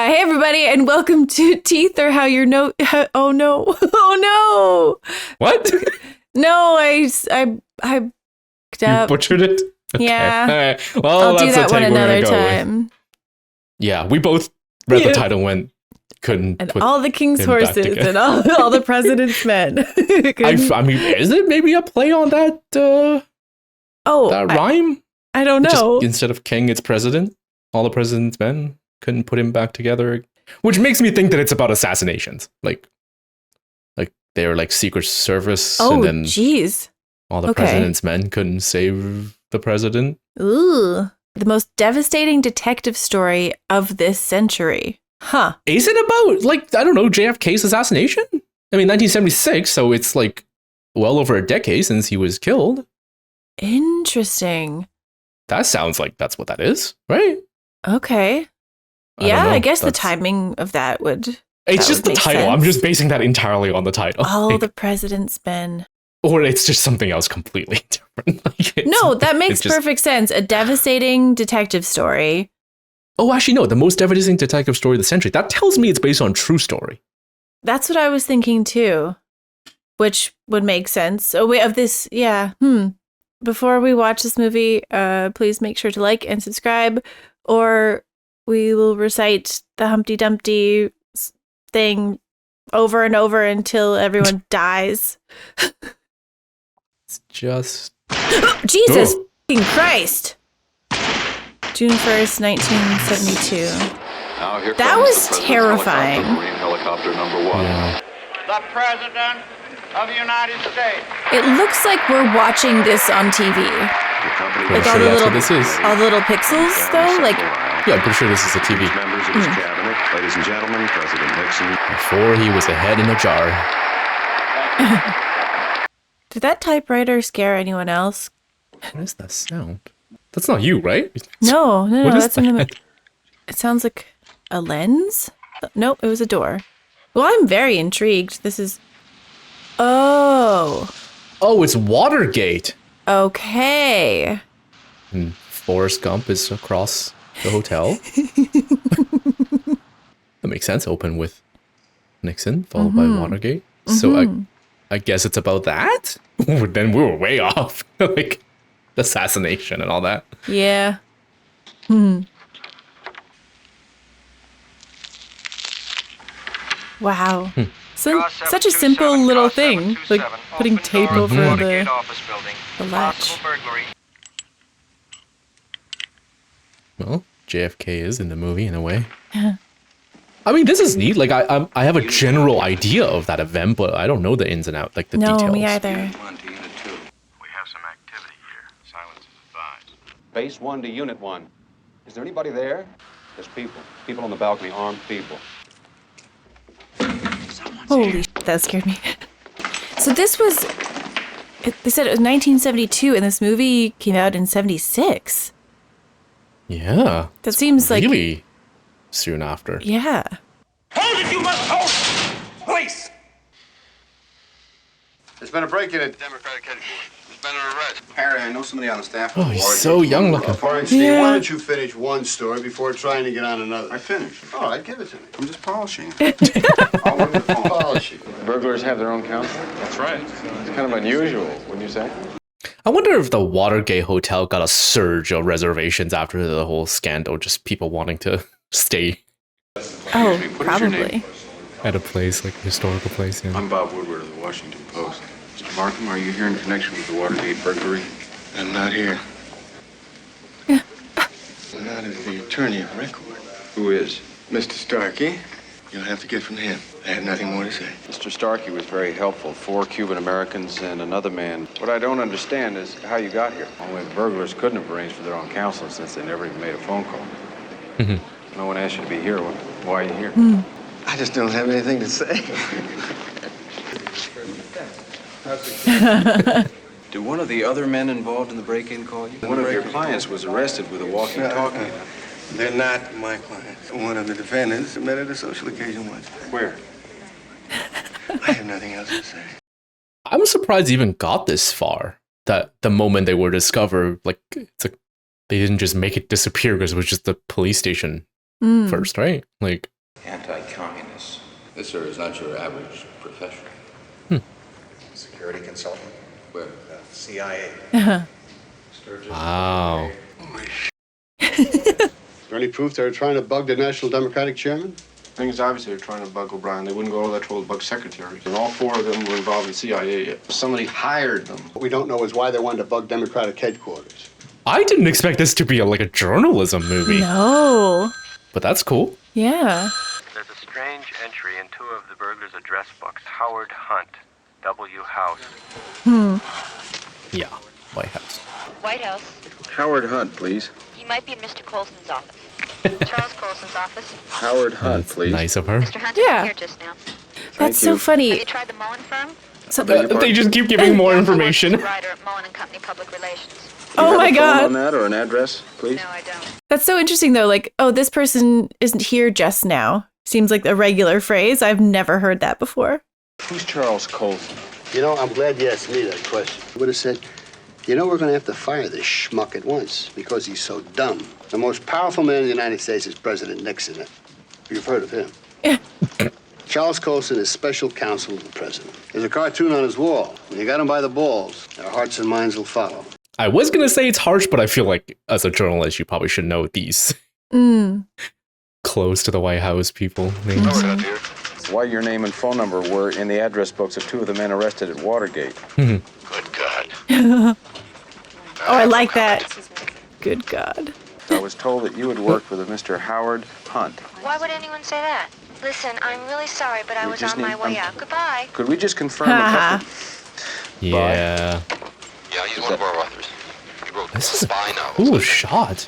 Hey everybody, and welcome to Teeth or How Your No. Oh no! Oh no! What? No, I You butchered it? Okay. Yeah. All right. Well, I'll do that's that the one take we're gonna another go time. with. Yeah, we both read the title and went, couldn't And put all the king's him back horses together. and all the president's men. I mean, is it maybe a play on that that rhyme? I don't know. Just, instead of king, it's president. All the president's men couldn't put him back together, which makes me think that it's about assassinations. Like they were like Secret Service, and then jeez. all the president's men couldn't save the president. Ooh, the most devastating detective story of this century. Huh. Is it about, like, I don't know, JFK's assassination? I mean, 1976, so it's like well over a decade since he was killed. Interesting. That sounds like that's what that is, right? Okay. Yeah, I guess the timing of that would... It's just the title. Sense. I'm just basing that entirely on the title. All the president's men. Or it's just something else completely different. No, that makes perfect sense. A devastating detective story. Oh, actually, no. The most devastating detective story of the century. That tells me it's based on true story. That's what I was thinking, too. Which would make sense. Oh, wait, of this, yeah. Before we watch this movie, please make sure to like and subscribe, or we will recite the Humpty Dumpty thing over and over until everyone dies. It's just... Jesus fucking Christ! June 1st, 1972. That was terrifying. Helicopter number 1. Yeah. The President of the United States. It looks like we're watching this on TV. Like all the little, all the little pixels, though. Like, yeah, I'm pretty sure this is a TV. Members of his cabinet, ladies and gentlemen, President Nixon. Before he was a head in a jar. Did that typewriter scare anyone else? What is that sound? That's not you, right? No, that's something that? It sounds like a lens? Nope, it was a door. Well, I'm very intrigued. This is... Oh, it's Watergate. Okay. And Forrest Gump is across the hotel. That makes sense. Open with Nixon, followed by Watergate. So I guess it's about that? Then we were way off. Like, assassination and all that. Yeah. Wow. Such a simple little thing, like putting tape over the latch. Well, JFK is in the movie in a way. I mean, this is neat. Like, I have a general idea of that event, but I don't know the ins and outs, like the details. No, me either. We have some activity here. Silence is advised. Base 1 to Unit 1. Is there anybody there? There's people. People on the balcony, armed people. Holy shit, that scared me. So this was... They said it was 1972, and this movie came out in 76. Yeah. That seems like... Really soon after. Yeah. Hold it, you must hold! Police! There's been a break-in at Democratic headquarters. There's been an arrest. Harry, I know somebody on the staff. Oh, he's so young looking. All right, Steve, why don't you finish one story before trying to get on another? I finished. All right, give it to me. I'm just polishing. I'll work the phone. Polishing. Burglars have their own counsel? That's right. It's kind of unusual, wouldn't you say? I wonder if the Watergate Hotel got a surge of reservations after the whole scandal, just people wanting to stay Oh, probably. at a place, like a historical place. Yeah. I'm Bob Woodward of the Washington Post. Mr. Markham, are you here in connection with the Watergate burglary? I'm not here. Not as the attorney of record. Who is? Mr. Starkey. You'll have to get from him. I have nothing more to say. Mr. Starkey was very helpful. 4 Cuban Americans and another man. What I don't understand is how you got here. Only burglars couldn't have arranged for their own counsel since they never even made a phone call. No one asked you to be here. Why are you here? I just don't have anything to say. Did one of the other men involved in the break-in call you? One of your clients was arrested with a walkie-talkie. They're not my clients. One of the defendants met at a social occasion once. Where? I have nothing else to say. I'm surprised it even got this far. That the moment they were discovered, like, it's like they didn't just make it disappear because it was just the police station first, right? Like, anti-communists. This, sir, is not your average professional. Security consultant? Where? CIA. Wow. Is there any proof they're trying to bug the National Democratic chairman? I think it's obvious they're trying to bug O'Brien. They wouldn't go all that trouble to bug secretaries. And all 4 of them were involved in CIA. Somebody hired them. What we don't know is why they wanted to bug Democratic headquarters. I didn't expect this to be like a journalism movie, No. but that's cool. Yeah. There's a strange entry in 2 of the burglar's address books. Howard Hunt, W. House. Yeah, White House. White House. Howard Hunt, please. You might be in Mr. Colson's office. Charles Colson's office. Howard Hunt, That's please. nice of her. Mr. Hunt Yeah. is here just now. That's so you. Have funny. you tried the Mullen firm? So, They just keep giving more information. Writer at Mullen and Company Public Relations. oh my On god. that or an address, please? No, I don't. That's so interesting though. Like, oh, this person isn't here just now. Seems like a regular phrase. I've never heard that before. Who's Charles Colson? You know, I'm glad you asked me that question. I would have said, you know, we're going to have to fire this schmuck at once because he's so dumb. The most powerful man in the United States is President Nixon. You've heard of him. Yeah. Charles Colson is special counsel to the president. There's a cartoon on his wall. When you got him by the balls, their hearts and minds will follow. I was gonna say it's harsh, but I feel like as a journalist, you probably should know these close to the White House people names. Why your name and phone number were in the address books of 2 of the men arrested at Watergate. Good God. Oh, I like that. Good God. I was told that you had worked with a Mr. Howard Hunt. Why would anyone say that? Listen, I'm really sorry, but I We was just on my need- way out. Goodbye. Could we just confirm a couple? Yeah. Yeah, he's one of our authors. He wrote This is a spy novels. cool shot.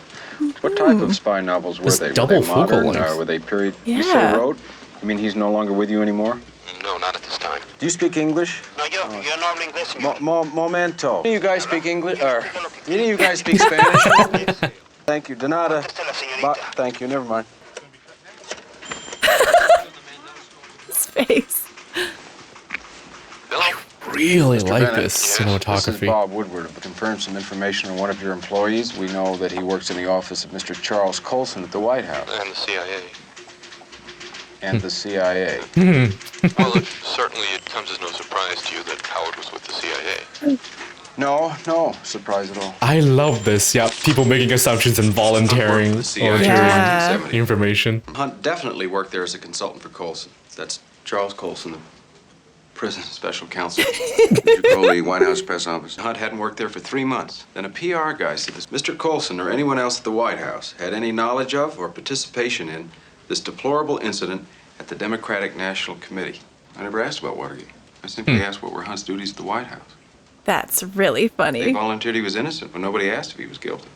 What type of spy novels were This they? double were they modern, focal length. or were they period? You Yeah. say wrote? You mean he's no longer with you anymore? No, not at this time. Do you speak English? No, yo no hablo inglés, señor. Momento. Do you guys speak English? Or do you guys speak Spanish? Thank you. De nada. Thank you. Never mind. Space. Hello? Really Mr. like Bennett, this This is cinematography. Bob Woodward. We confirmed some information on one of your employees. We know that he works in the office of Mr. Charles Colson at the White House And the CIA. and the CIA. Well, certainly it comes as no surprise to you that Howard was with the CIA. No surprise at all. I love this. Yeah, people making assumptions and volunteering Yeah. information. Hunt definitely worked there as a consultant for Colson. That's Charles Colson, the prison special counsel. Did you call the White House press office? Hunt hadn't worked there for 3 months. Then a PR guy said this Mr. Colson or anyone else at the White House had any knowledge of or participation in this deplorable incident at the Democratic National Committee. I never asked about Watergate. I simply asked what were Hunt's duties at the White House. That's really They funny. volunteered he was innocent, but nobody asked if he was guilty.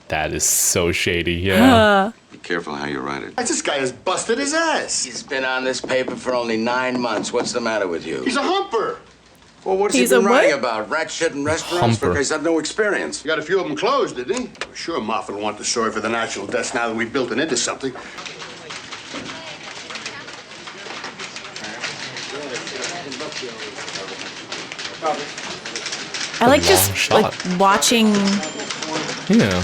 That is so shady. Yeah. Be careful how you write it. This guy has busted his ass. He's been on this paper for only 9 months. What's the matter with you? He's a humper. Well, what's He's he been a what? writing about? Rat shit in restaurants? Humper. He's had no experience. He got a few of them closed, didn't he? Sure, Moffat will want the story for the national desk now that we've built it into something. I like long just shot. like watching Yeah.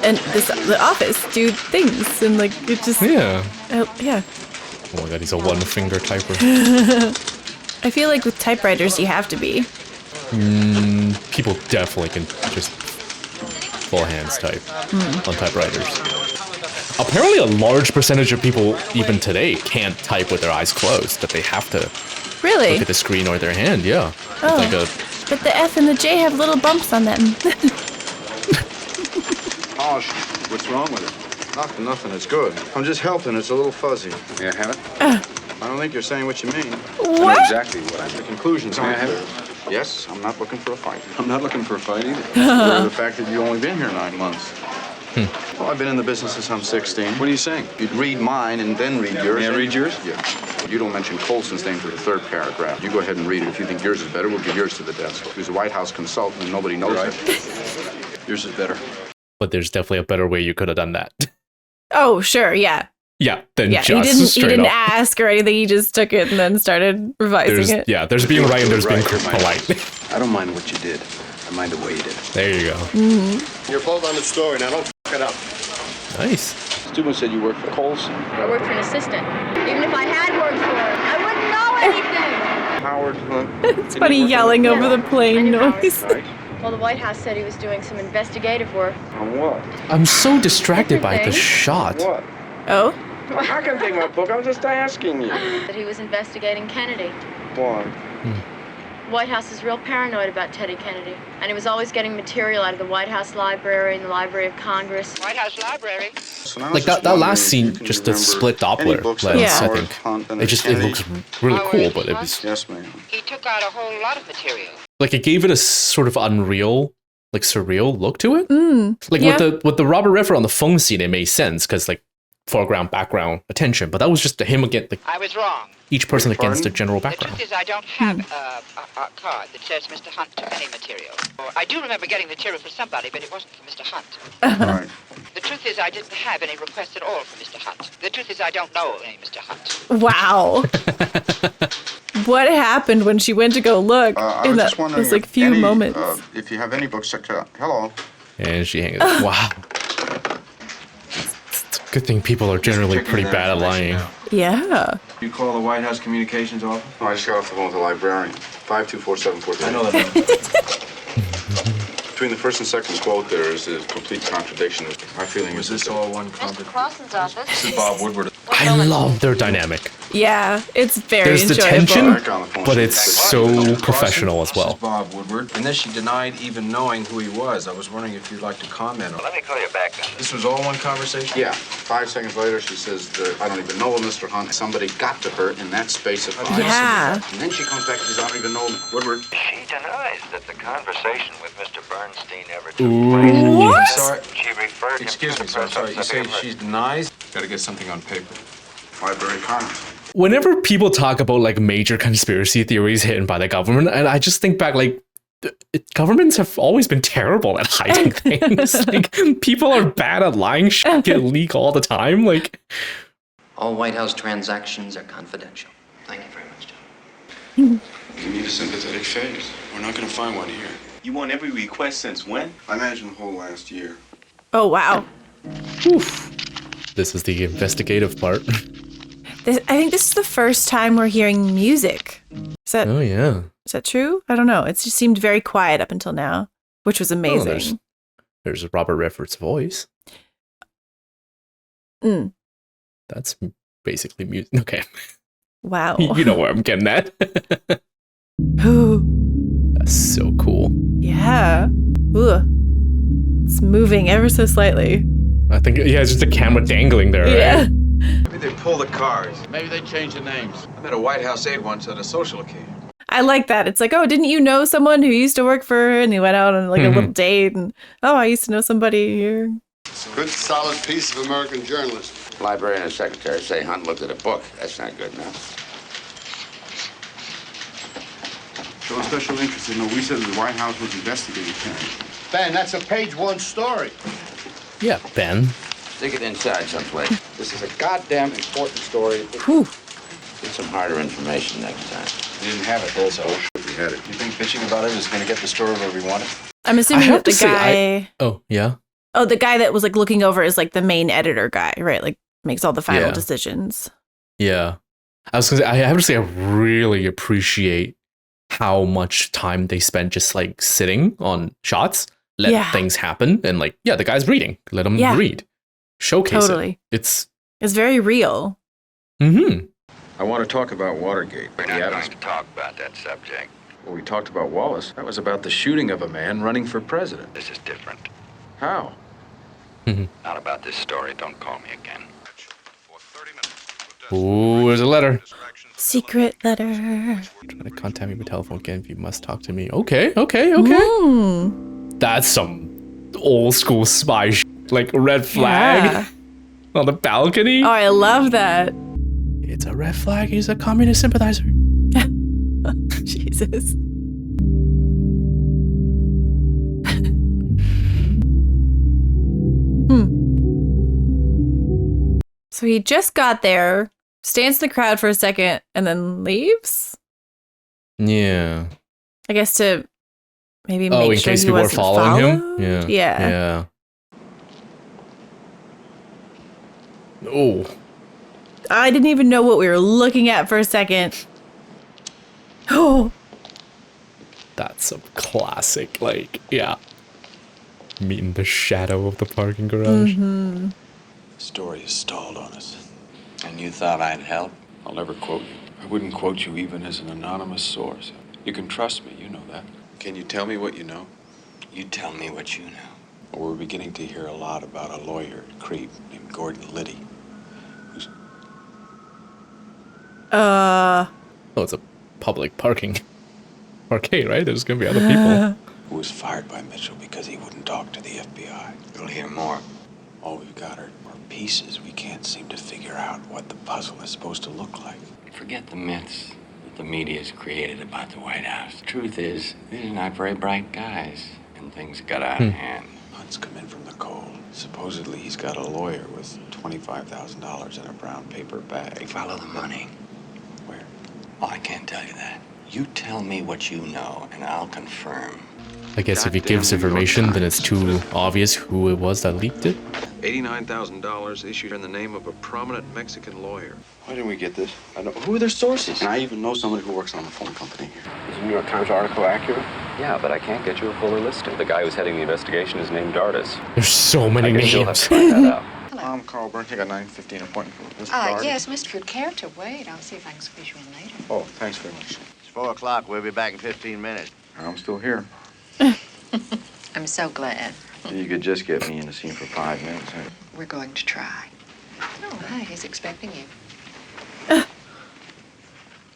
and the office do things and like it just Yeah. yeah. Oh my god, he's a one finger typer. I feel like with typewriters you have to be. People definitely can just full hands type on typewriters. Apparently a large percentage of people even today can't type with their eyes closed, that they have to Really? look at the screen or their hand, yeah. Oh. It's like a But the F and the J have little bumps on them. Oh, what's wrong with it? Nothing. It's good. I'm just helping. It's a little fuzzy. May I have it? I don't think you're saying what you mean. I know What? exactly what I'm. The conclusions. May I have it? Yes, I'm not looking for a fight. I'm not looking for a fight either. The fact that you've only been here 9 months. Well, I've been in the business since I'm 16. What are you saying? You'd read mine and then read yours. May I read yours? Yeah. You don't mention Colson's name to the 3rd paragraph. You go ahead and read it. If you think yours is better, we'll give yours to the desk. He was a White House consultant and nobody knows it. Yours is better. but there's definitely a better way you could have done that. Oh, sure, yeah. Yeah, then Yeah. just He straight didn't up. ask or anything, he just took it and then started revising it. Yeah, there's being right and there's being Right, polite. I don't mind what you did. I mind the way you did it. There you go. You're both on the story now. Don't f it up. Nice. Student said you work for Colson. I work for an assistant. Even if I had worked for him, I wouldn't know anything. Howard Hunt. It's funny yelling over the I plane knew noise. Howard. Well, the White House said he was doing some investigative work. On what? I'm so distracted by the Everything. shot. What? Oh? I can take my book. I'm just asking you. That he was investigating Kennedy. Why? The White House is real paranoid about Teddy Kennedy. And he was always getting material out of the White House Library and the Library of Congress. White House Library? Like that last scene, just the split Doppler lens, Yeah. I think. It looks really cool, but it was Yes, ma'am. He took out a whole lot of material. like it gave it a sort of unreal, like surreal look to it. Like Yeah. with the Robert Redford on the phone scene, it made sense because like foreground, background, attention. But that was just him again, like I was wrong. each person Pardon? against the general The background. truth is I don't have a card that says Mr. Hunt took any material. I do remember getting material for somebody, but it wasn't for Mr. Hunt. All right. The truth is I didn't have any requests at all for Mr. Hunt. The truth is I don't know any Mr. Hunt. Wow. What happened when she went to go look in that, those like few moments? If you have any books, hello. And she hangs. Wow. It's a good thing people are generally pretty bad at lying. Yeah. You call the White House Communications office? No, I just got off the phone with the librarian. 524-7430. I know that. Between the first and second quote, there is a complete contradiction. My feeling Was is this all one Mr. conversation? Crossan's office. This is Bob Woodward. I love their dynamic. Yeah. It's very There's the enjoyable. tension, Back on the phone. but it's so professional as This well. is Bob Woodward. And then she denied even knowing who he was. I was wondering if you'd like to comment on it. Let me call you back then. This was all one conversation? Yeah. 5 seconds later, she says, I don't even know Mr. Hunt. Somebody got to her in that space of 5 Yeah. seconds. And then she comes back and says, I don't even know Woodward. She denies that the conversation with Mr. Bernstein ever took place. What? I'm sorry. She referred him Excuse to me, the sir. I'm sorry. You president say of she denies? Gotta get something on paper. Library of Congress. Whenever people talk about like major conspiracy theories hidden by the government, and I just think back, like governments have always been terrible at hiding things. Like people are bad at lying. Shit get leak all the time. Like All White House transactions are confidential. Thank you very much, John. You need a sympathetic face. We're not going to find one here. You want every request since when? I imagine the whole last year. Oh, wow. this is the investigative part. I think this is the first time we're hearing music. Oh yeah. Is that true? I don't know. It just seemed very quiet up until now, which was amazing. There's Robert Redford's voice. That's basically music. Okay. Wow. You know where I'm getting at. Ooh. That's so cool. Yeah. Ooh. It's moving ever so slightly. I think, yeah, it's just a camera dangling there, Yeah. right? Maybe they pull the cards. Maybe they changed the names. I met a White House aide once at a social occasion. I like that. It's like, oh, didn't you know someone who used to work for her? And he went out on like a little date. And, oh, I used to know somebody here. Good, solid piece of American journalism. Librarian and secretary say Hunt looked at a book. That's not good enough. Show a special interest in the we said the White House was investigating Kennedy. Ben, that's a page 1 story. Yeah, Ben. Stick it inside someplace. This is a goddamn important story. Whew. Get some harder information next time. We didn't have it, so we had it. You think bitching about it is going to get the story where we want it? I'm assuming have that the to say, guy. Oh, yeah. Oh, the guy that was like looking over is like the main editor guy, right? Like makes all the final Yeah. decisions. Yeah. I was gonna say, I have to say, I really appreciate how much time they spent just like sitting on shots, let Yeah. things happen, and like, yeah, the guy's reading. Let him Yeah. read. Showcase Totally. it. It's It's very real. I want to talk about Watergate. We're The not going atmosphere. to talk about that subject. Well, we talked about Wallace. That was about the shooting of a man running for president. This is different. How? Not about this story. Don't call me again. ooh, there's a letter. Secret letter. Try to contact me by telephone again if you must talk to me. Okay. That's some old school spy like red flag Yeah. on the balcony. Oh, I love that. It's a red flag. He's a communist sympathizer. Jesus. So he just got there, stands in the crowd for a second, and then leaves? Yeah. I guess to maybe Oh, make in sure case he people are wasn't following him? followed? Yeah. Yeah. Yeah. Oh, I didn't even know what we were looking at for a second. Oh, that's some classic, like, yeah. Meeting the shadow of the parking garage. mm-hmm. The story is stalled on us. And you thought I'd help? I'll never quote you. I wouldn't quote you even as an anonymous source. You can trust me, you know that. Can you tell me what you know? You tell me what you know. Well, we're beginning to hear a lot about a lawyer, creep, named Gordon Liddy. Who's... Oh, it's a public parkade, right? There's gonna be other people. Who was fired by Mitchell because he wouldn't talk to the FBI. You'll hear more. All we've got are pieces. We can't seem to figure out what the puzzle is supposed to look like. Forget the myths that the media's created about the White House. The truth is, these are not very bright guys, and things got out of hand. Hunt's come in from the cold. Supposedly he's got a lawyer with $25,000 in a brown paper bag. Follow the money. Where? Oh, I can't tell you that. You tell me what you know, and I'll confirm. I guess if he gives information, then it's too obvious who it was that leaked it. $89,000 issued in the name of a prominent Mexican lawyer. Why didn't we get this? I know. Who are their sources? And I even know somebody who works on the phone company here. Is the New York Times article accurate? Yeah, but I can't get you a fuller listing. The guy who's heading the investigation is named Dardis. There's so many names. You'll have to find that out. I'm Carl Burnett. I got 9:15 appointment with Mr. Dardis. Yes, Mr. If you'd care to wait, I'll see if I can squeeze you in later. Oh, thanks very much. It's 4 o'clock. We'll be back in 15 minutes. I'm still here. I'm so glad. You could just get me in the scene for 5 minutes. Huh? We're going to try. Oh, hi, he's expecting you. If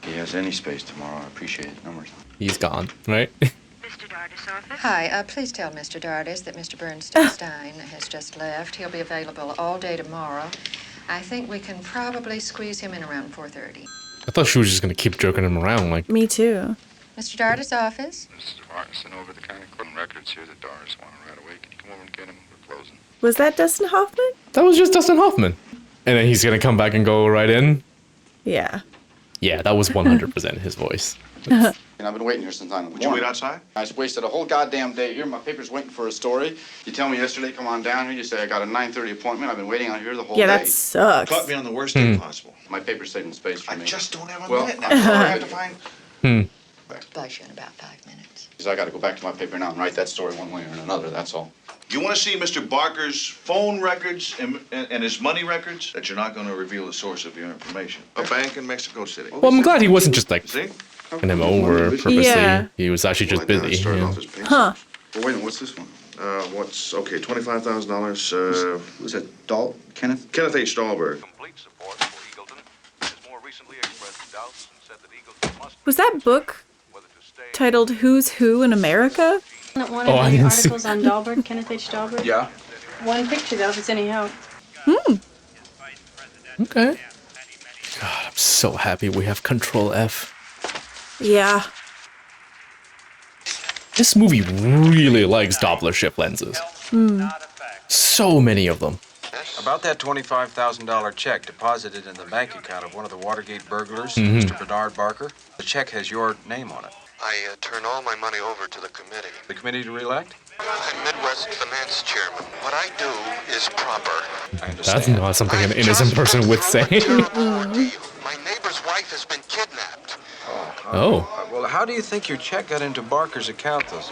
he has any space tomorrow, I appreciate his numbers. He's gone, right? Mr. Dardis' office? Hi, please tell Mr. Dardis that Mr. Bernstein has just left. He'll be available all day tomorrow. I think we can probably squeeze him in around 4:30. I thought she was just gonna keep jerking him around, like. Me too. Mr. Dardis' office? Mr. Martin sent over the county court records here that Doris wanted right away. Can you come over and get him? We're closing. Was that Dustin Hoffman? That was just Dustin Hoffman. And then he's gonna come back and go right in. Yeah. Yeah, that was 100% his voice. And I've been waiting here since 9 in the morning. Would you wait outside? I wasted a whole goddamn day here. My paper's waiting for a story. You tell me yesterday, come on down here. You say I got a 9:30 appointment. I've been waiting out here the whole day. Yeah, that sucks. Caught me on the worst day possible. My paper's saving space for me. I just don't have a Well, minute now. I have to find... Flash you in about 5 minutes. Because I got to go back to my paper now and write that story one way or another, that's all. You want to see Mr. Barker's phone records and his money records? That you're not going to reveal the source of your information. A bank in Mexico City. Well, I'm glad he wasn't just like See? fucking him over purposely. Yeah. He was actually just busy. Yeah. Huh. Well, wait a minute, what's this one? Okay, $25,000. Was it Dalt? Kenneth? Kenneth H. Dahlberg. Complete support for Eagleton has more recently expressed doubts and said that Eagleton must Was that book titled Who's Who in America? One Oh, I of the didn't see- articles on Dahlberg, Kenneth H. Dahlberg. Yeah. One picture, though, if it's any help. Okay. God, I'm so happy we have Control F. Yeah. This movie really likes Doppler shift lenses. So many of them. About that $25,000 check deposited in the bank account of one of the Watergate burglars, Mhm. Mr. Bernard Barker. The check has your name on it. I turn all my money over to the committee. The committee to re-elect? I'm Midwest Finance Chairman. What I do is proper. I understand. That's not something an innocent person would say. My neighbor's wife has been kidnapped. Oh. Well, how do you think your check got into Barker's account, though?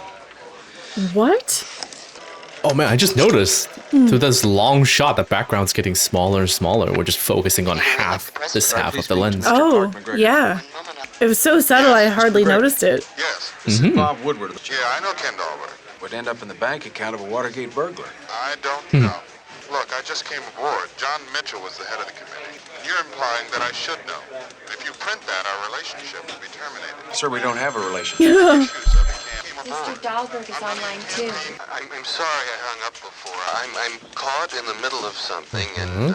What? Oh man, I just noticed. So this long shot, the background's getting smaller and smaller. We're just focusing on this half of the lens. Oh, yeah. It was so subtle, I hardly noticed it. Yes. This is Bob Woodward. Yeah, I know Ken Dahlberg. Would end up in the bank account of a Watergate burglar. I don't know. Look, I just came aboard. John Mitchell was the head of the committee. You're implying that I should know. If you print that, our relationship will be terminated. Sir, we don't have a relationship. Mr. Dahlberg is online too. I'm sorry I hung up before. I'm caught in the middle of something, and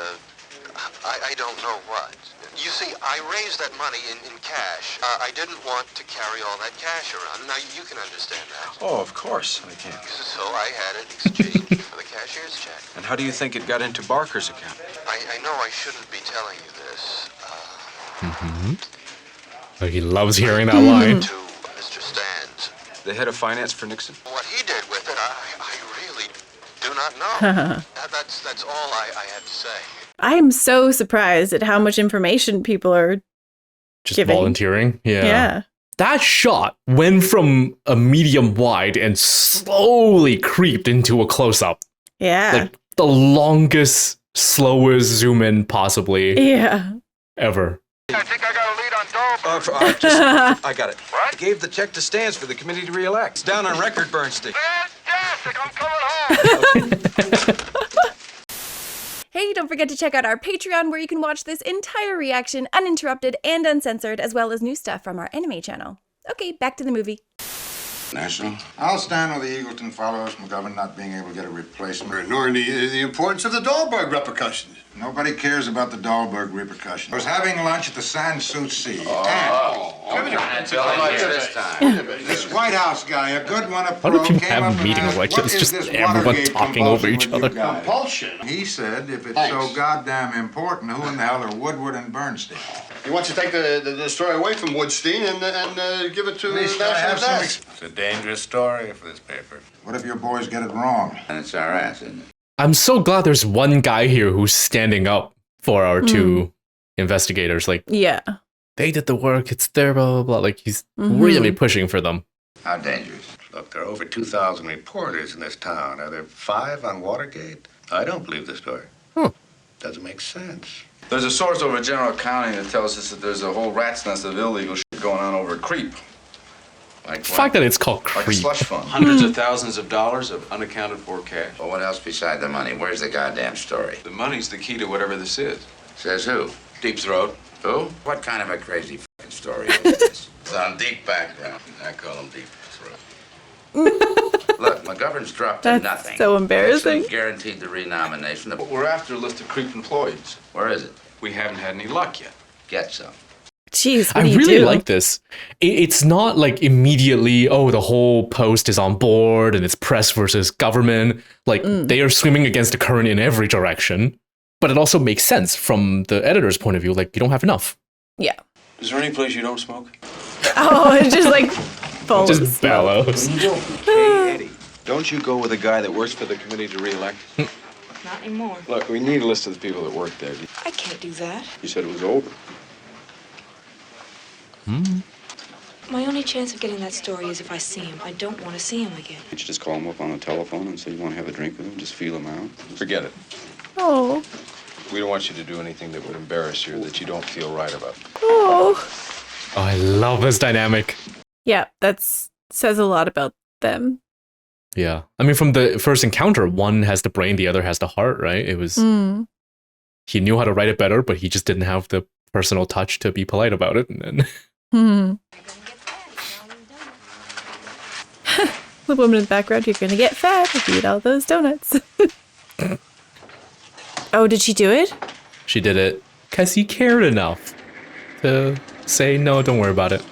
I don't know what. You see, I raised that money in cash. I didn't want to carry all that cash around. Now, you can understand that. Oh, of course I can. So I had it exchanged for the cashier's check. And how do you think it got into Barker's account? I know I shouldn't be telling you this. Like he loves hearing that line. To Mr. Stans. The head of finance for Nixon? What he did with it, I really do not know. That's all I had to say. I'm so surprised at how much information people are Just giving. volunteering. Yeah. That shot went from a medium wide and slowly creeped into a close up. Yeah. Like the longest, slowest zoom in possibly Yeah. ever. I think I got a lead on Dahlberg. I got it. What? Gave the check to Stans for the committee to re-elect. It's down on record, Bernstein. Fantastic! I'm coming home. Hey, don't forget to check out our Patreon where you can watch this entire reaction uninterrupted and uncensored, as well as new stuff from our anime channel. Okay, back to the movie. National. I'll stand with the Eagleton followers, McGovern not being able to get a replacement. Ignoring the importance of the Dahlberg repercussions. Nobody cares about the Dahlberg repercussions. I was having lunch at the Sans-Souci. This White House guy, a good one, How do people have meetings like this? Just everyone talking over each other. Compulsion. He said, if it's so goddamn important, who in the hell are Woodward and Bernstein? He wants to take the story away from Woodstein and give it to the National Desk. It's a dangerous story for this paper. What if your boys get it wrong? And it's our ass, isn't it? I'm so glad there's one guy here who's standing up for our two investigators. Like, Yeah. they did the work, it's their blah, blah, blah. Like, he's really pushing for them. How dangerous? Look, there are over 2,000 reporters in this town. Are there 5 on Watergate? I don't believe the story. Doesn't make sense. There's a source over at General County that tells us that there's a whole rat's nest of illegal shit going on over at Creep. The fact that it's called Like a Creep. slush fund. Hundreds of thousands of dollars of unaccounted for cash. Well, what else beside the money? Where's the goddamn story? The money's the key to whatever this is. Says who? Deep Throat. Who? What kind of a crazy fucking story is this? It's on deep background. I call him Deep Throat. Look, McGovern's dropped to That's nothing. so embarrassing. He's guaranteed the renomination. We're after a list of Creep employees. Where is it? We haven't had any luck yet. Get some. Jeez, what I do you really do? like this. It's not like immediately, oh, the whole post is on board and it's press versus government. Like, they are swimming against the current in every direction. But it also makes sense from the editor's point of view. Like, you don't have enough. Yeah. Is there any place you don't smoke? Oh, it's just like full of Just smoke. bellows. Hey, Eddie, don't you go with a guy that works for the committee to re-elect? Not anymore. Look, we need a list of the people that work there. I can't do that. You said it was over. My only chance of getting that story is if I see him. I don't want to see him again. You just call him up on the telephone and say you want to have a drink with him, just feel him out. Forget it. Oh. We don't want you to do anything that would embarrass you or that you don't feel right about. Oh. Oh, I love this dynamic. Yeah, that's says a lot about them. Yeah. I mean, from the first encounter, one has the brain, the other has the heart, right? It was, he knew how to write it better, but he just didn't have the personal touch to be polite about it. And then The woman in the background, you're gonna get fat if you eat all those donuts. Oh, did she do it? she did it because he cared enough to say, no, don't worry about it.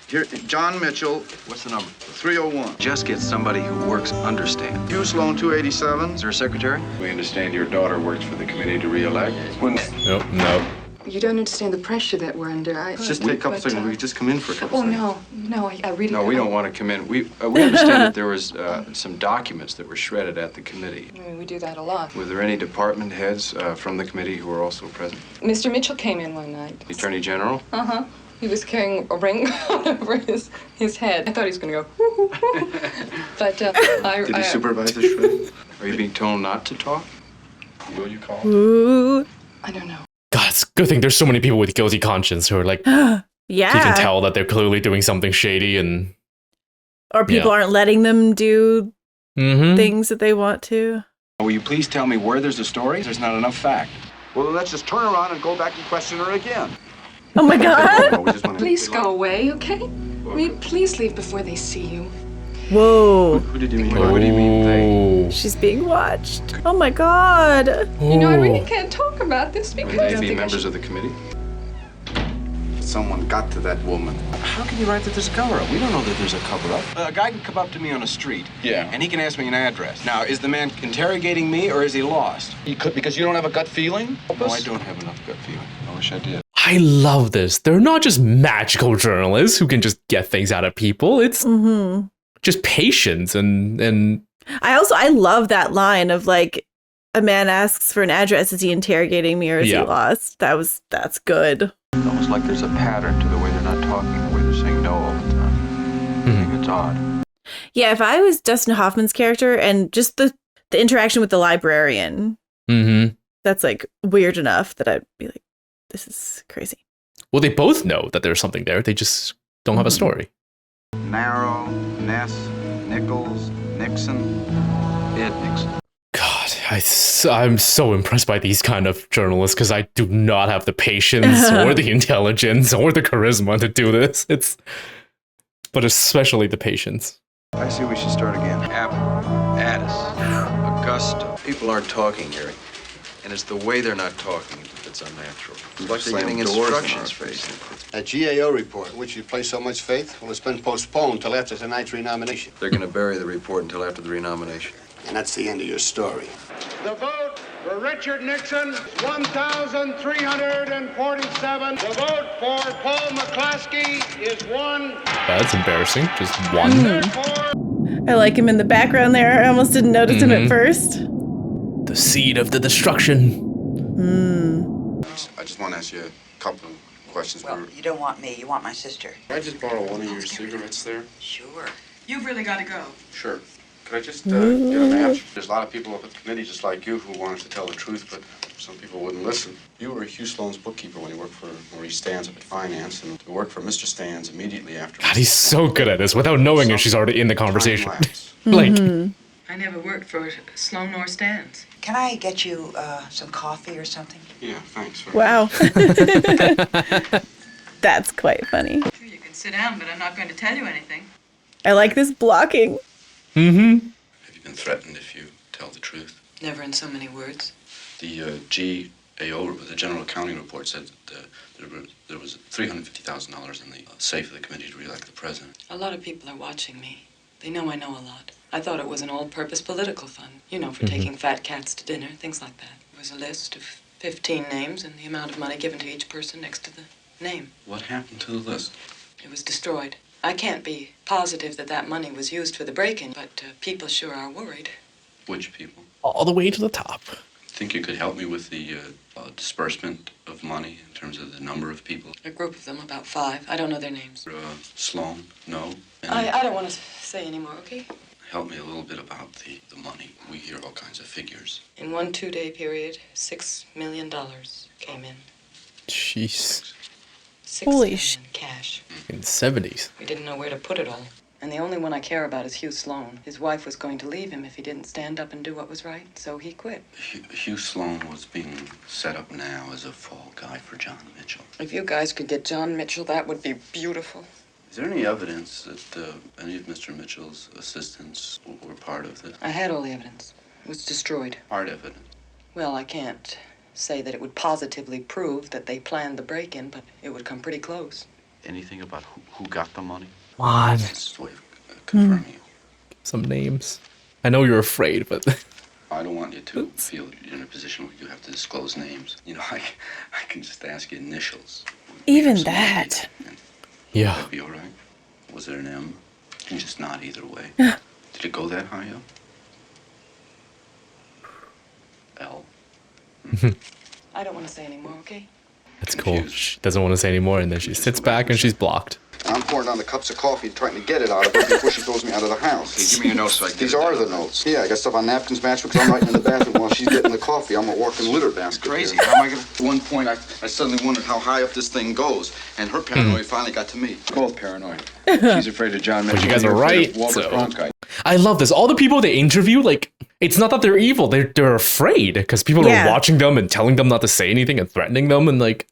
Here, John Mitchell, What's the number? 301. Just get somebody who works understand. Hugh Sloan, 287. Is there a secretary? We understand your daughter works for the committee to re-elect. Nope, no. You don't understand the pressure that we're under. Just take a couple seconds. We could just come in for a couple seconds. No, I really No, we don't want to come in. We understand that there was some documents that were shredded at the committee. I mean, we do that a lot. Were there any department heads from the committee who were also present? Mr. Mitchell came in one night. The Attorney General? Uh-huh. He was carrying a ring over his head. I thought he was going to go, but Did he supervise the shred? Are you being told not to talk? Will you call? Ooh. I don't know. God, it's a good thing there's so many people with guilty conscience who are like, Yeah. you can tell that they're clearly doing something shady and... Or people aren't letting them do things that they want to. Will you please tell me where there's a story? There's not enough fact. Well, then let's just turn around and go back and question her again. Oh my God. Please go away, okay? I mean, please leave before they see you. Whoa. Who did you mean? What do you mean they? She's being watched. Oh my God. You know, I really can't talk about this because Would they be members of the committee? Someone got to that woman. How can you write that there's a cover-up? We don't know that there's a cover-up. A guy can come up to me on a street. Yeah. And he can ask me an address. Now, is the man interrogating me or is he lost? He could, because you don't have a gut feeling? No, I don't have enough gut feeling. I wish I did. I love this. They're not just magical journalists who can just get things out of people. It's just patience and I love that line of like, a man asks for an address. Is he interrogating me or is he lost? That's good. It's almost like there's a pattern to the way they're not talking, the way they're saying no all the time. I think it's odd. Yeah, if I was Dustin Hoffman's character and just the interaction with the librarian, that's like weird enough that I'd be like, this is crazy. Well, they both know that there's something there. They just don't have a story. Narrow, Ness, Nichols, Nixon, Ed Nixon. God, I'm so impressed by these kind of journalists because I do not have the patience or the intelligence or the charisma to do this. But especially the patience. I see we should start again. Abbott, Addis, Augusta. People aren't talking, Harry. And it's the way they're not talking that's unnatural. It's like they're getting instructions. That GAO report, in which you place so much faith, well, it's been postponed till after tonight's renomination. They're going to bury the report until after the renomination. And that's the end of your story. The vote for Richard Nixon, 1,347. The vote for Paul McCloskey is 1. That's embarrassing. Just 1. I like him in the background there. I almost didn't notice him at first. The seed of the destruction. I just want to ask you a couple of questions. Well, you don't want me. You want my sister. Can I just borrow one of your cigarettes there? Sure. You've really got to go. Sure. Could I just get an answer? There's a lot of people up at the committee just like you who wanted to tell the truth, but some people wouldn't listen. You were Hugh Sloan's bookkeeper when he worked for Maurice Stans up at Finance, and you worked for Mr. Stans immediately after. God, he's so good at this. Without knowing it, she's already in the conversation. I never worked for Sloan nor Stans. Can I get you some coffee or something? Yeah, thanks. Wow. That's quite funny. Sure, you can sit down, but I'm not going to tell you anything. I like this blocking. Have you been threatened if you tell the truth? Never in so many words. The GAO, the General Accounting Report, said that there was $350,000 in the safe of the committee to re-elect the president. A lot of people are watching me. They know I know a lot. I thought it was an all-purpose political fund. You know, for taking fat cats to dinner, things like that. There was a list of 15 names and the amount of money given to each person next to the name. What happened to the list? It was destroyed. I can't be positive that money was used for the break-in, but people sure are worried. Which people? All the way to the top. Think you could help me with the disbursement of money in terms of the number of people? A group of them, about 5. I don't know their names. Sloan? No? I don't want to say anymore, okay? Help me a little bit about the money. We hear all kinds of figures. In one 2-day period, $6 million came in. Jeez. Holy shit. Cash. In the 70s. We didn't know where to put it all. And the only one I care about is Hugh Sloan. His wife was going to leave him if he didn't stand up and do what was right, so he quit. Hugh Sloan was being set up now as a fall guy for John Mitchell. If you guys could get John Mitchell, that would be beautiful. Is there any evidence that any of Mr. Mitchell's assistants were part of this? I had all the evidence. It was destroyed. Hard evidence? Well, I can't say that it would positively prove that they planned the break-in, but it would come pretty close. Anything about who got the money? What? That's a way of confirming you. Some names. I know you're afraid, but... I don't want you to feel you're in a position where you have to disclose names. You know, I can just ask you initials. Even that. Yeah. That'd be all right. Was there an M? You can just nod either way. Did it go that high up? L? I don't want to say anymore, okay? That's cool. She doesn't want to say anymore, and then she sits back and she's blocked. I'm pouring down the cups of coffee trying to get it out of her before she throws me out of the house. Hey, give me your notes so I can These are the notes. Yeah, I got stuff on napkins, matchbooks. I'm writing in the bathroom while she's getting the coffee. I'm a walking litter basket. Crazy. Here. How am I gonna... At one point, I suddenly wondered how high up this thing goes, and her paranoia finally got to me. Both paranoid. She's afraid of John Mitchell. But you guys are right. Walter So. Cronkite. I love this. All the people they interview, like, it's not that they're evil. They're afraid because people are watching them and telling them not to say anything and threatening them, and like,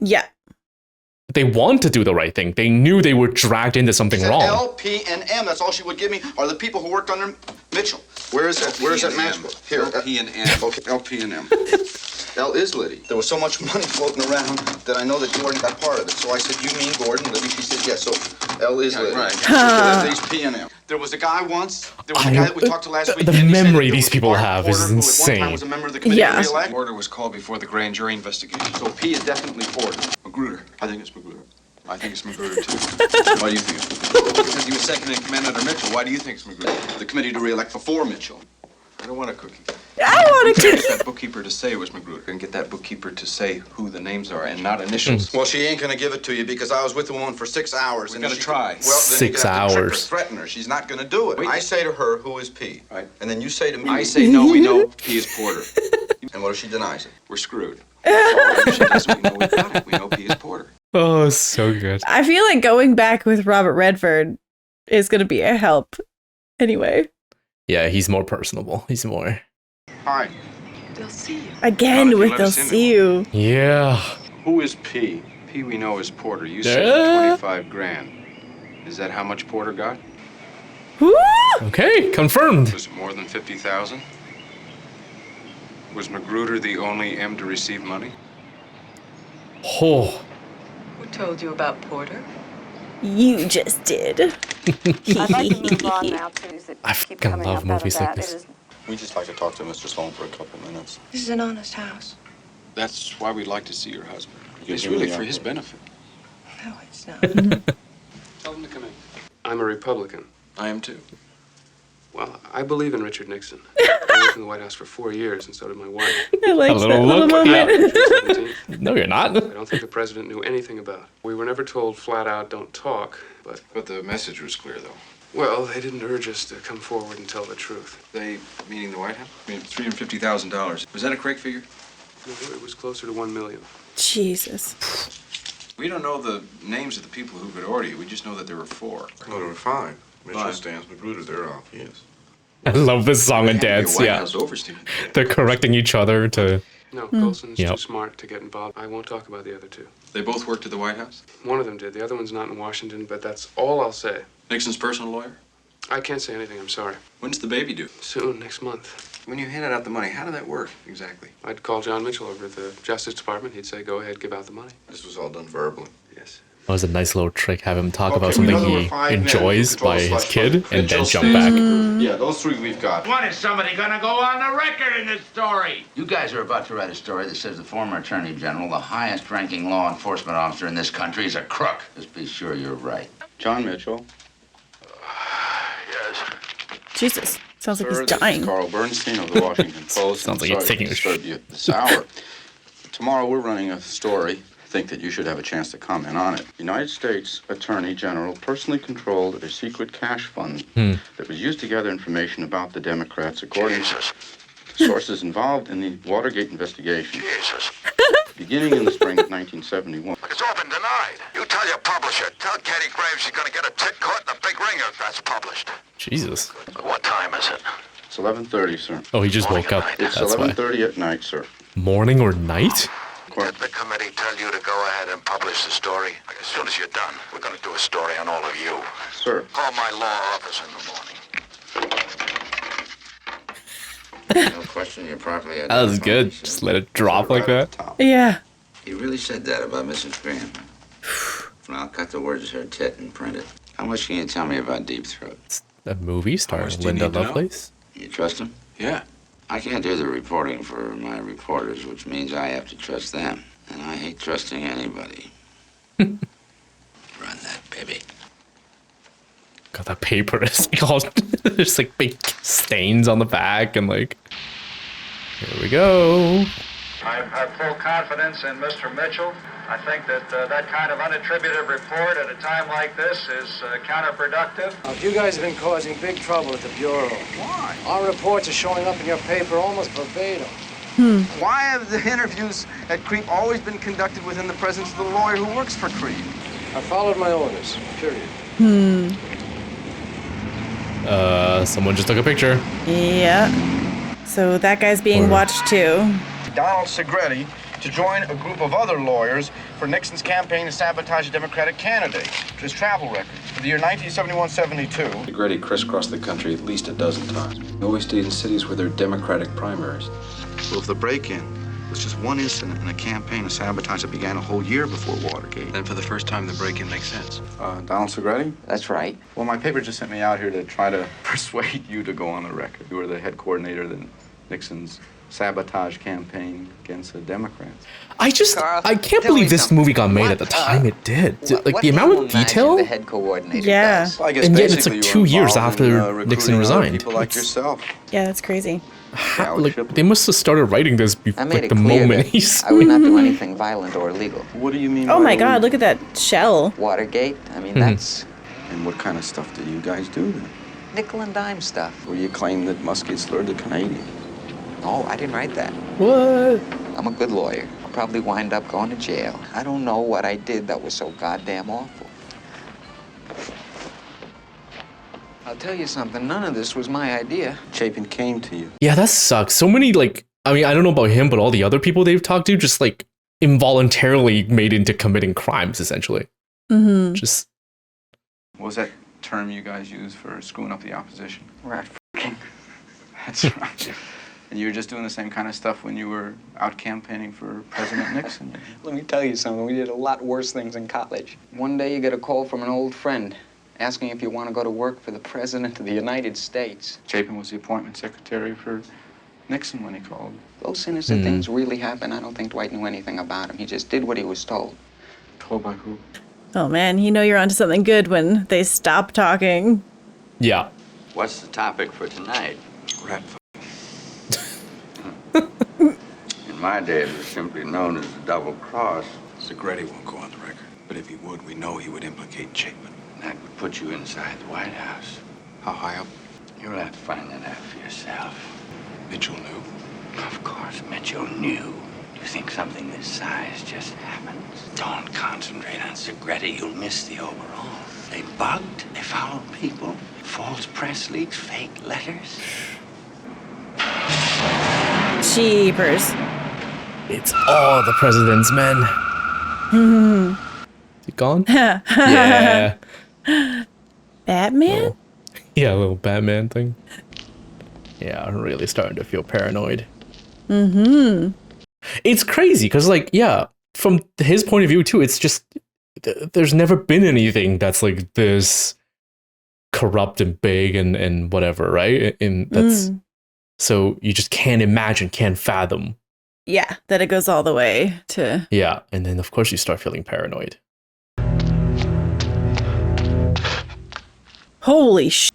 they want to do the right thing. They knew they were dragged into something wrong. L, P, and M. That's all she would give me are the people who worked under Mitchell. Where is that? Where is that matchbook? Here. L, P, and M. Okay, L, P, and M. L is Liddy. There was so much money floating around that I know that Gordon got part of it. So I said, "You mean Gordon?" Liddy, she said, "Yes." So L is Liddy. Right. So these P and M. There was a guy once. There was a guy that we talked to last week. The memory these people have is insane. Was a member of the committee to re-elect. Order was called before the grand jury investigation. So P is definitely Porter. Magruder. I think it's Magruder. I think it's Magruder, too. Why do you think it's Magruder? Because he was second in command under Mitchell. Why do you think it's Magruder? The committee to re-elect before Mitchell. I don't want a cookie. I want a Get that bookkeeper to say it was Magruder, and get that bookkeeper to say who the names are and not initials. Well, she ain't gonna give it to you because I was with the woman for 6 hours. We're gonna try. Well, then you 6 have to trick her, hours. threaten her. She's not gonna do it. I say to her, who is P? Right. And then you say to me, I say no, we know P is Porter. And what if she denies it? We're screwed. So if she doesn't, we know we got it. We know P is Porter. Oh, so good. I feel like going back with Robert Redford is going to be a help. Anyway. Yeah, he's more personable. He's more. Hi. They'll see you. Again with let they'll us in. see you. Yeah. Who is P? P we know is Porter. You said Yeah. 25 grand. Is that how much Porter got? Woo! Okay, confirmed. Was it more than 50,000? Was Magruder the only M to receive money? Oh. Who told you about Porter? You just did. I'd like to move on now to news that I keep fucking coming love up out of movies like that. this. It is- We'd just like to talk to Mr. Sloan for a couple minutes. This is an honest house. That's why we'd like to see your husband. You It's give me really the for his offer. benefit. No, it's not. Tell him to come in. I'm a Republican. I am too. Well, I believe in Richard Nixon. I worked in the White House for 4 years, and so did my wife. I like that little moment. No, you're not. I don't think the president knew anything about it. We were never told flat out, don't talk, but... But the message was clear, though. Well, they didn't urge us to come forward and tell the truth. They, meaning the White House? I mean, $350,000. Was that a correct figure? No, it was closer to 1 million. Jesus. We don't know the names of the people who could order you. We just know that there were 4. No, there were 5. Mitchell Five. stands, Magruder, they're off, yes. I love this song and They had to be a dance. White Yeah, House overseer. they're correcting each other to. No, Colson's Yep. too smart to get involved. I won't talk about the other two. They both worked at the White House? One of them did. The other one's not in Washington, but that's all I'll say. Nixon's personal lawyer? I can't say anything, I'm sorry. When's the baby due? Soon, next month. When you handed out the money, how did that work exactly? I'd call John Mitchell over at the Justice Department. He'd say, go ahead, give out the money. This was all done verbally. Yes. That was a nice little trick. Have him talk about Okay, something we know there were he 5 men enjoys who control by the his slush kid fund. and then Mitchell jump back. stands. Yeah, those 3 we've got. When is somebody gonna go on the record in this story? You guys are about to write a story that says the former Attorney General, the highest-ranking law enforcement officer in this country, is a crook. Just be sure you're right. John Mitchell. Yes. Jesus. Sounds like Sir, he's this is dying. Carl Bernstein of the Washington Post. Sounds like I'm he's sorry taking to a disturb you this hour. Tomorrow we're running a story. I think that you should have a chance to comment on it. United States Attorney General personally controlled a secret cash fund that was used to gather information about the Democrats, according to sources involved in the Watergate investigation. Jesus. Beginning in the spring of 1971. It's all been denied. You tell your publisher. Tell Katie Graves she's gonna get a tit caught in a big ring if that's published. Jesus. What time is it? It's 11:30, sir. Oh, he just woke up. It's That's why. 11:30 at night, sir. Morning or night? Did the committee tell you to go ahead and publish the story? As soon as you're done, we're gonna do a story on all of you. Sir. Call my law office in the morning. No question, you're properly That was good. Just let it drop like that. Yeah. You really said that about Mrs. Graham. Well, I'll cut the words her tit and print it. How much can you tell me about Deep Throat? A movie starring much do you Linda need to know? Lovelace. You trust him? Yeah. I can't do the reporting for my reporters, which means I have to trust them. And I hate trusting anybody. Run that, baby. God, that paper is all there's like big stains on the back and like. Here we go. I have full confidence in Mr. Mitchell. I think that that kind of unattributed report at a time like this is counterproductive. You guys have been causing big trouble at the Bureau. Why? Our reports are showing up in your paper almost verbatim. Why have the interviews at Creep always been conducted within the presence of the lawyer who works for Creep? I followed my orders, period. Someone just took a picture. Yeah. So that guy's being watched too. Donald Segretti to join a group of other lawyers for Nixon's campaign to sabotage a Democratic candidate. His travel record for the year 1971-72. Segretti crisscrossed the country at least a dozen times. He always stayed in cities where there are Democratic primaries. Well, if the break-in was just one incident in a campaign of sabotage that began a whole year before Watergate. Then for the first time, the break-in makes sense. Donald Segretti? That's right. Well, my paper just sent me out here to try to persuade you to go on the record. You were the head coordinator of Nixon's sabotage campaign against the Democrats. I can't believe this movie got made at the time it did. Like the amount of detail. The head coordinator Yeah. does? Well, I guess And yet it's basically like you 2 were years involved in, after recruiting Nixon other resigned. People like It's- yourself. Yeah, that's crazy. Like they must have started writing this I made like it the clear moment that he's. I would not do anything violent or illegal. What do you mean? Oh by my God! illegal? Look at that shell. Watergate. I mean, that's And what kind of stuff do you guys do then? nickel and dime stuff. Where you claim that Muskie slurred the Canadian? No, I didn't write that. What? I'm a good lawyer. I'll probably wind up going to jail. I don't know what I did that was so goddamn awful. I'll tell you something, none of this was my idea. Chapin came to you. Yeah, that sucks. So many like I mean I don't know about him, but all the other people they've talked to just like involuntarily made into committing crimes essentially. Mm-hmm. Just. What was that term you guys use for screwing up the opposition? Rat f***ing. That's right. And you were just doing the same kind of stuff when you were out campaigning for President Nixon? Let me tell you something, we did a lot worse things in college. One day you get a call from an old friend asking if you want to go to work for the President of the United States. Chapin was the appointment secretary for Nixon when he called. Those sinister things really happened. I don't think Dwight knew anything about him. He just did what he was told. Told by who? Oh man, you know you're onto something good when they stop talking. Yeah. What's the topic for tonight? Rat In my day, it was simply known as the double cross. Segretti won't go on the record. But if he would, we know he would implicate Chapin. That would put you inside the White House. How high up? You'll have to find that out for yourself. Mitchell knew. Of course, Mitchell knew. You think something this size just happens? Don't concentrate on Segretti. You'll miss the overall. They bugged. They followed people. False press leaks, fake letters. Jeepers. It's all the president's men. Hmm. He gone? Yeah. Batman? Yeah, a little Batman thing. Yeah, I'm really starting to feel paranoid. Mm-hmm. It's crazy because, like, yeah, from his point of view too, it's just there's never been anything that's like this corrupt and big and whatever, right? And that's so you just can't imagine, can't fathom. Yeah, that it goes all the way to. Yeah, and then of course you start feeling paranoid. Holy sh!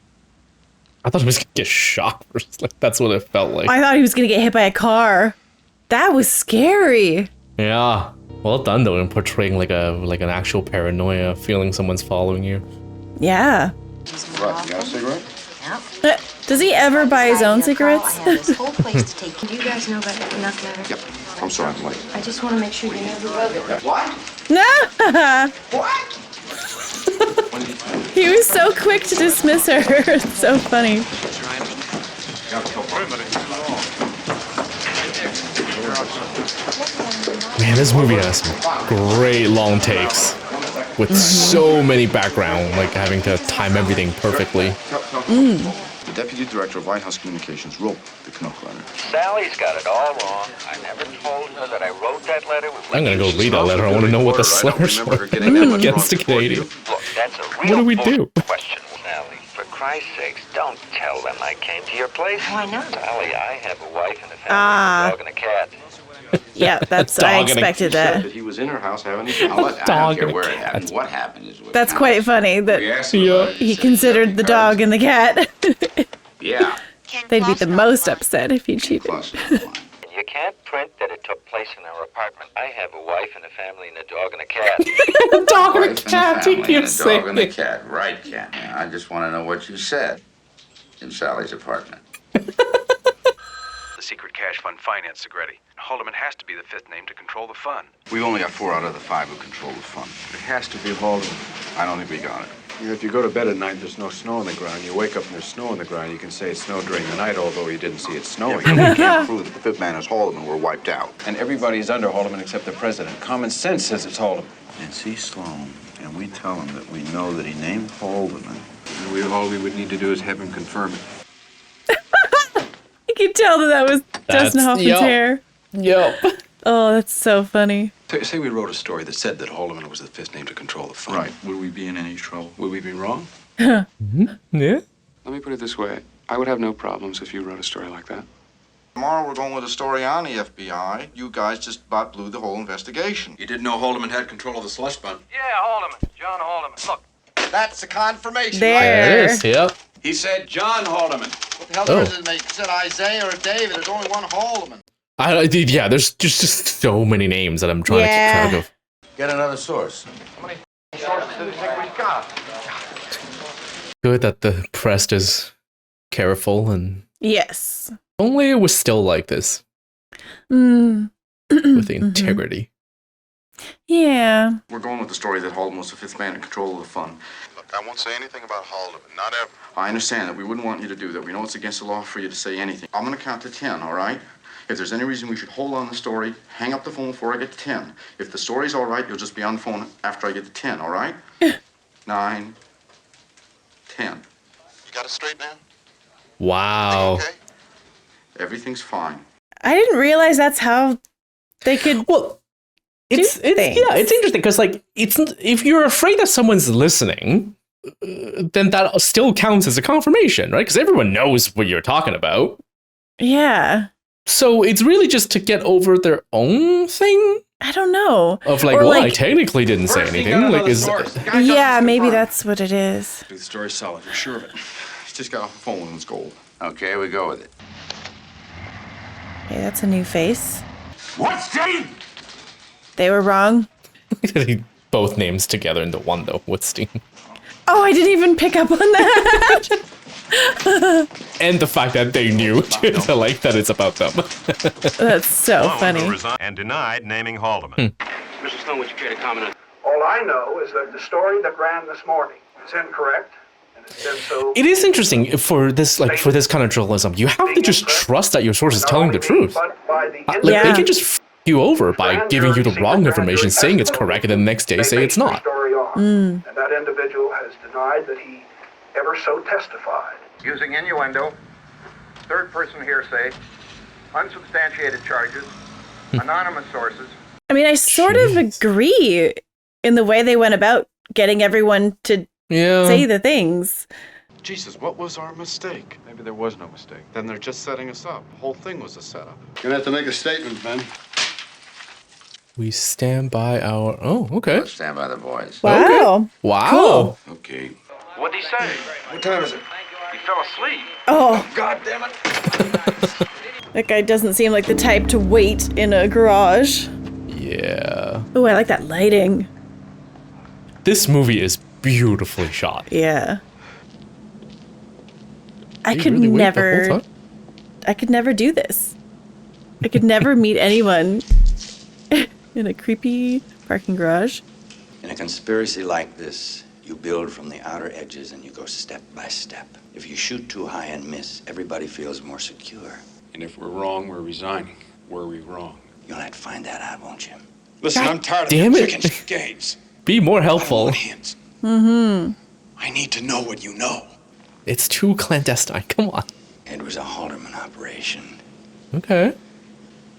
I thought he was gonna get shot first. Like that's what it felt like. I thought he was gonna get hit by a car. That was scary. Yeah, well done though in portraying like an actual paranoia, feeling someone's following you. Yeah. Right, you got a cigarette? Yep. Does he ever buy his own cigarettes? This whole place to take. Do you guys know about the Nuck letter? Yep. I'm sorry, I'm late. I just want to make sure you never wrote it. What? No. What? He was so quick to dismiss her. It's so funny. Man, this movie has some great long takes with so many background, like having to time everything perfectly. The deputy director of White House Communications wrote the Knock letter. Sally's got it all wrong. I never told her that I wrote that letter. I'm gonna go read that letter. I want to know what the slurs were against the Canadian. Look, that's a What do we do? question, Sally. For Christ's sakes, don't tell them I came to your place. Why not? Sally, I have a wife and a family, Ah. a dog and a cat. Yeah, that's I expected Said that. that he was in her house having his I don't Dog care and where a it happened. What happened is what That's counts. quite funny that We asked him about it. he considered the dog and the cat. Yeah. They'd be the most upset if he cheated. You can't print that it took place in our apartment. I have a wife and a family and a dog and a cat. Dog and a Wife and a cat, he family and keeps a dog and a saying. cat. Right, Cat. I just want to know what you said in Sally's apartment. The secret cash fund financed Segretti. Haldeman has to be the fifth name to control the fund. We've only got 4 out of the 5 who control the fund. It has to be Haldeman. I don't think we got it. You know, if you go to bed at night, there's no snow on the ground. You wake up and there's snow on the ground. You can say it snowed during the night, although you didn't see it snowing. We can't prove that the fifth man is Haldeman. We're wiped out. And everybody's under Haldeman except the president. Common sense says it's Haldeman. And see Sloan, and we tell him that we know that he named Haldeman. And all we would need to do is have him confirm it. You could tell that was Dustin Hoffman's yup. hair. Yep. Oh, that's so funny. Say we wrote a story that said that Haldeman was the fifth name to control the fund. Right. Would we be in any trouble? Would we be wrong? Yeah. Let me put it this way. I would have no problems if you wrote a story like that. Tomorrow we're going with a story on the FBI. You guys just about blew the whole investigation. You didn't know Haldeman had control of the slush fund? Yeah, Haldeman. John Haldeman. Look. That's the confirmation. There it is. Yep. He said John Haldeman. The hell there isn't, mate. You said Isaiah or David. There's only one Haldeman. Yeah, there's just so many names that I'm trying to keep track of. Get another source. How many sources do you think we've got? Good that the press is careful and Yes. only it was still like this Mm. with the integrity. Yeah. We're going with the story that Haldeman was the fifth man in control of the fund. Look, I won't say anything about Haldeman. Not ever. I understand that. We wouldn't want you to do that. We know it's against the law for you to say anything. I'm going to count to 10, all right? If there's any reason we should hold on the story, hang up the phone before I get to 10. If the story's all right, you'll just be on the phone after I get to 10, all right? 9, 10. You got it straight now? Wow. Everything's fine. I didn't realize that's how they could. Well, it's interesting because like if you're afraid that someone's listening, then that still counts as a confirmation, right? Because everyone knows what you're talking about. Yeah. So it's really just to get over their own thing. I don't know. Of like, well, I technically didn't say anything. Like, Yeah, maybe that's what it is. The story's solid. We're sure of it. He's just got off the phone and it's gold. Okay, we go with it. Okay, that's a new face. What's Steve? They were wrong. Both names together into one though. What's Steen? Oh, I didn't even pick up on that. And the fact that they knew to like that it's about them. That's so Sloan funny. resigned and denied naming Haldeman. Mr. Sloan, would you care to comment on? All I know is that the story that ran this morning is incorrect, and it's been so. It is interesting for this kind of journalism. You have to just trust that your source is telling the truth. Like they can just f you over by giving you the wrong information, saying it's correct, and then the next day say it's not. And that individual has denied that he ever so testified. Using innuendo, third-person hearsay, unsubstantiated charges, anonymous sources. I mean, I sort of agree in the way they went about getting everyone to say the things. Jesus, what was our mistake? Maybe there was no mistake. Then they're just setting us up. The whole thing was a setup. You're gonna have to make a statement, Ben. We stand by our. Oh, okay. Let's stand by the boys. Wow. Okay. Wow. Cool. Okay. What'd he say? What time is it? He fell asleep. Oh. God damn it. That guy doesn't seem like the type to wait in a garage. Yeah. Oh, I like that lighting. This movie is beautifully shot. Yeah. I They could really wait the whole never. time? I could never do this. I could never meet anyone in a creepy parking garage. In a conspiracy like this, you build from the outer edges and you go step by step. If you shoot too high and miss, everybody feels more secure. And if we're wrong, we're resigning. Were we wrong? You'll have to find that out, won't you? Listen, God I'm tired damn of it. your chicken games. Be more helpful. Mm-hmm. I need to know what you know. It's too clandestine. Come on. It was a Haldeman operation. Okay.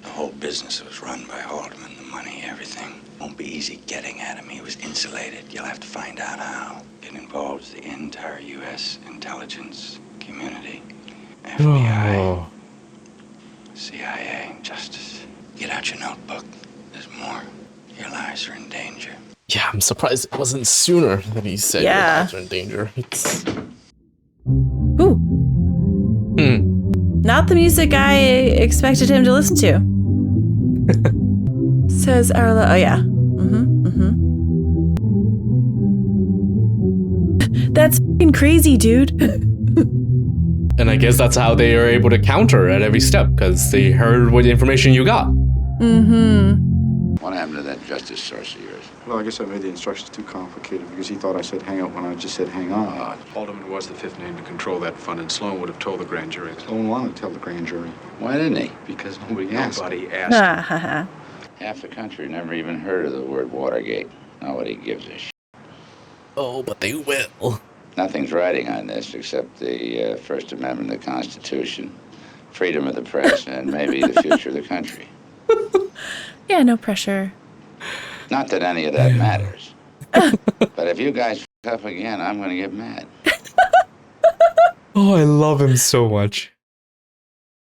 The whole business was run by Haldeman, the money, everything. Won't be easy getting at him. He was insulated. You'll have to find out how. It involves the entire U.S. intelligence community. FBI, Oh. CIA, Justice. Get out your notebook. There's more. Your lives are in danger. Yeah, I'm surprised it wasn't sooner that he said your Yeah. lives are in danger. It's. Ooh. Hmm. Not the music I expected him to listen to. Says Arla. Oh, yeah. That's fucking crazy, dude. And I guess that's how they are able to counter at every step, because they heard what information you got. What happened to that justice source of yours? Well, I guess I made the instructions too complicated because he thought I said hang up when I just said hang on. Haldeman was the fifth name to control that fund, and Sloan would have told the grand jury. Sloan wanted to tell the grand jury. Why didn't he? Because nobody asked. Nobody asked. Half the country never even heard of the word Watergate. Nobody gives a shit. Oh, but they will. Nothing's riding on this except the First Amendment of the Constitution, freedom of the press, and maybe the future of the country. Yeah, no pressure. Not that any of that matters. But if you guys f up again, I'm going to get mad. Oh, I love him so much.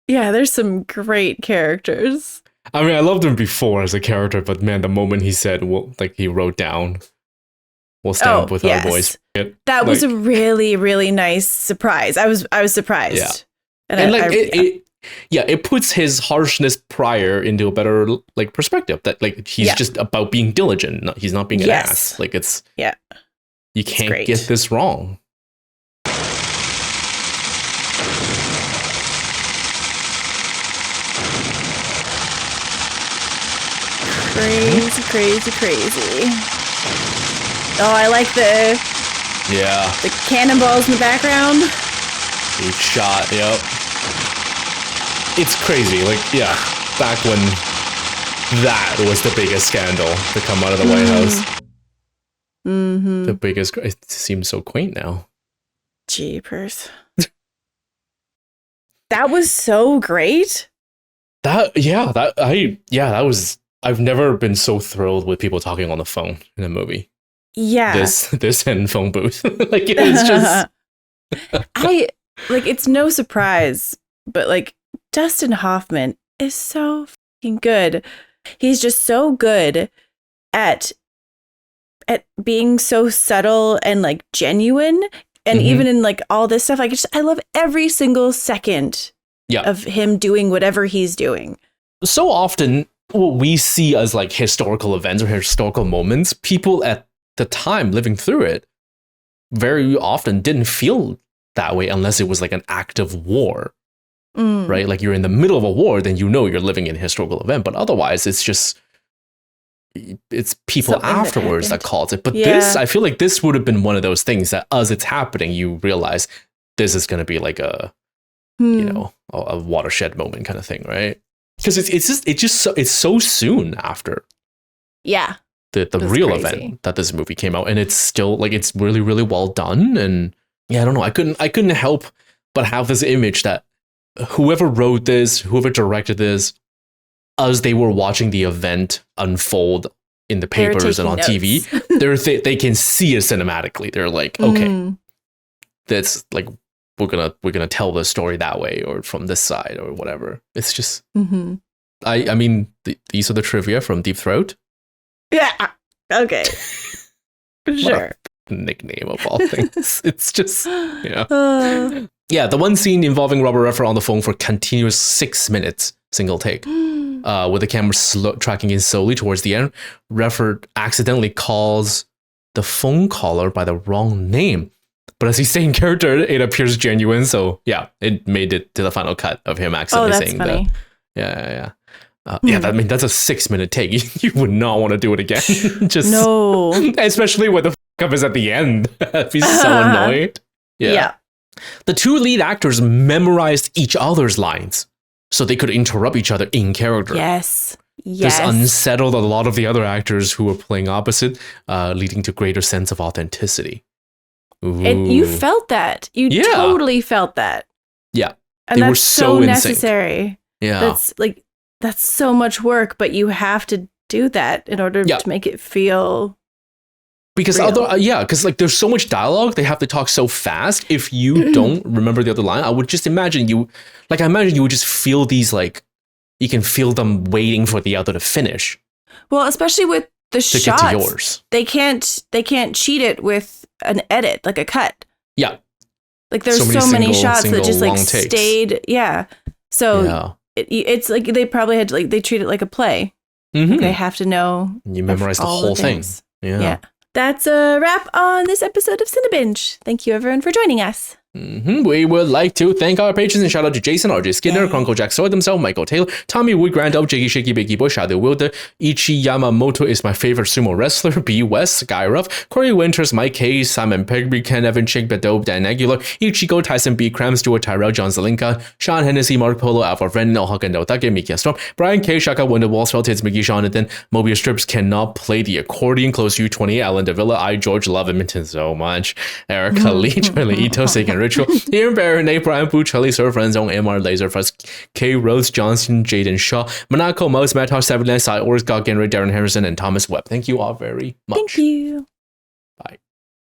Yeah, there's some great characters. I mean, I loved him before as a character, but man, the moment he said, well, like he wrote down, we'll stand up with our boys. That was a really, really nice surprise. I was surprised. Yeah. And like it puts his harshness prior into a better like perspective that like he's just about being diligent. He's not being an ass. Like it's you can't get this wrong. Crazy. Oh, I like the cannonballs in the background. Each shot, yep. It's crazy. Like, back when that was the biggest scandal to come out of the White House. Mm-hmm. The biggest. It seems so quaint now. Jeepers. That was so great. That was. I've never been so thrilled with people talking on the phone in a movie. Yeah. This and phone booth. Like it was just it's no surprise, but like Dustin Hoffman is so fucking good. He's just so good at being so subtle and like genuine. And even in like all this stuff, I love every single second of him doing whatever he's doing. So often what we see as like historical events or historical moments, people at the time living through it very often didn't feel that way unless it was like an act of war, right? Like you're in the middle of a war, then you're living in a historical event. But otherwise, it's people something afterwards that calls it. But this, I feel like this would have been one of those things that as it's happening, you realize this is going to be like a watershed moment kind of thing, right? Because it's so soon after the real crazy event that this movie came out, and it's still like it's really, really well done. And I don't know, I couldn't help but have this image that whoever wrote this, whoever directed this, as they were watching the event unfold in the papers and on notes. TV, they can see it cinematically. They're like, okay, that's like we're gonna tell the story that way or from this side or whatever. It's just I mean these are the trivia from Deep Throat. Yeah. Okay. Sure. Nickname of all things. It's just the one scene involving Robert Redford on the phone for continuous 6 minutes, single take, with the camera tracking in slowly towards the end. Redford accidentally calls the phone caller by the wrong name. But as he's saying character, it appears genuine. So it made it to the final cut of him accidentally saying funny. that. I mean, that's a 6 minute take. You would not want to do it again. Just no, especially when the up is at the end. I'd be so annoyed. Yeah. The two lead actors memorized each other's lines so they could interrupt each other in character. Yes. This unsettled a lot of the other actors who were playing opposite, leading to greater sense of authenticity. And you felt that. You totally felt that. Yeah. And they were so necessary. Yeah. That's so much work, but you have to do that in order to make it feel because because like there's so much dialogue, they have to talk so fast. If you don't remember the other line, I would just imagine you would just feel these like you can feel them waiting for the other to finish. Well, especially with the shots, get to yours. They can't cheat it with an edit, like a cut. Yeah. Like there's so many shots that just like stayed. Yeah. So it's like they probably had to, like they treat it like a play. Like they have to know. You memorize the whole thing. Yeah. That's a wrap on this episode of Cinebinge. Thank you everyone for joining us. We would like to thank our patrons and shout out to Jason, RJ Skinner, Crunkle Jack Soy himself, Michael Taylor, Tommy Wood, Grand Elf, Jiggy Shaky Biggie Boy, Shadow Wilder, Ichi Yamamoto is my favorite sumo wrestler, B West, Guy Ruff, Corey Winters, Mike Hayes, Simon Pegby, Ken Evan, Chick Bedobe, Dan Aguilar, Ichigo, Tyson B, Cram, Stuart, Tyrell, John Zelinka, Sean Hennessy, Mark Polo, Alpha Ren, El Huck and El Duggan, Miki Storm, Brian K, Shaka, Wonder Walsfeld, Tids, McGee, Jonathan, Mobius Strips cannot play the accordion, Close U20, Alan DeVilla, I, George, love Edmonton so much, Erica Lee, Charlie Ito, Sagan Ritual, Ian Barron, Nate Brian Boo, Charlie Sir, Friends on MR Laserfuzz, K Rose Johnson, Jaden Shaw, Monaco Mouse, Matt 79 Side Orgs, God Genry, Darren Harrison, and Thomas Webb. Thank you all very much. Thank you. Bye.